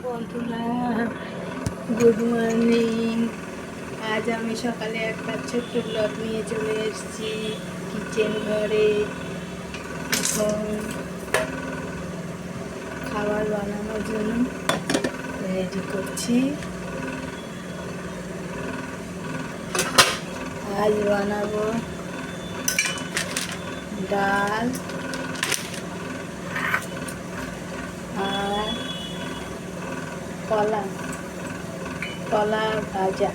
বন্ধুরা, good morning. আজ আমি সকালে একটা ছোট্ট ব্লগ নিয়ে চলে এসেছি কিচেন ঘরে। এখন খাবার বানানোর জন্য রেডি করছি। আজ বানাবো ডাল আর কলা ভাজা।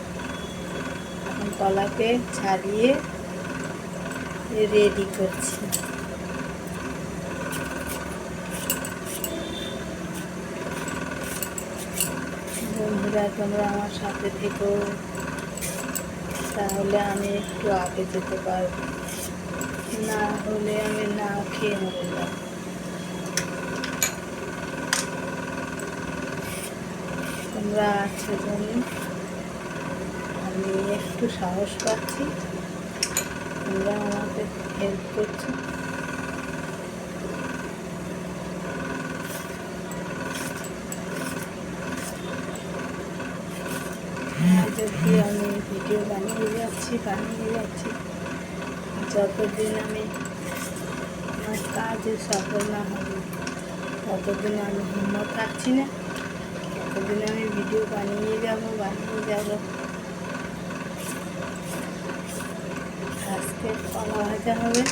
এখন কলাকে ছাড়িয়ে রেডি করছি। বন্ধুরা, তোমরা আমার সাথে থেকো, তাহলে আমি একটু আগে যেতে পারবো, না হলে আমি না খেয়ে মরে যাব। তোমরা আছো জন্য আমি একটু সাহস পাচ্ছি, তোমরা আমাকে হেল্প করছো। যদি আমি ভিডিও বানিয়ে যাচ্ছি যতদিন আমি আমার কাজে সফল না হবে ততদিন আমি হিম্মত থাকছি না, ততদিন আমি ভিডিও বানিয়ে যাব। আজকে কলা ভাজা হবে।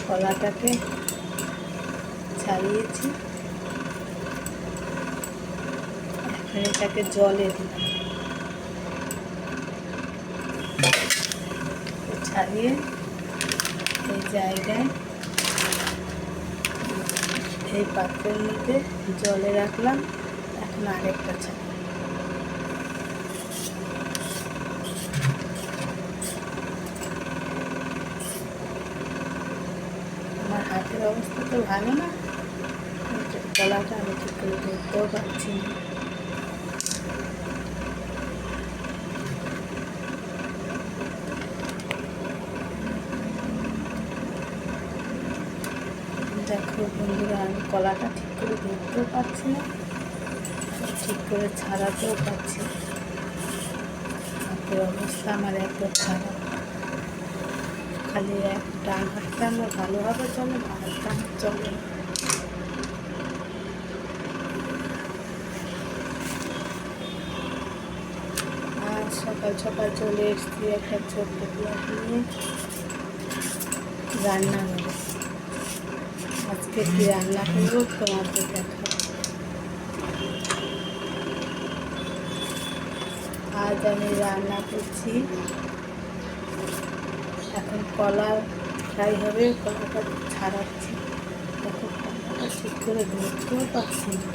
কলাটাকে ছাড়িয়েছি, এখন এটাকে জলে দিলাম। ছাড়িয়ে এই জায়গায় এই পাত্রের মধ্যে জলে রাখলাম। এখন আরেকটা ছাড়ি। আমার হাতের অবস্থা তো ভালো না, গলাটা আমি ঠিক করে ধরতেও পারছি না। দেখো বন্ধুরা, আমি কলাটা ঠিক করে ধরতেও পারছি না, ঠিক করে ছাড়াতেও পারছি না। হাতের অবস্থা আমার একদম খারাপ। খালি এক ডান হাতটা আমার ভালোভাবে চলে, বাম হাতটা আমার চলে না। আজ সকাল সকাল চলে এসেছি একটা ছোট্ট ব্লগ নিয়ে রান্না করে। আজকে কি রান্না করবো তোমাদের দেখাবো। আজ আমি রান্না করছি, এখন কলা ফ্রাই হবে। কলাটা ছাড়াচ্ছি, দেখো কলাটা ঠিক করে ধরতেও পারছি না।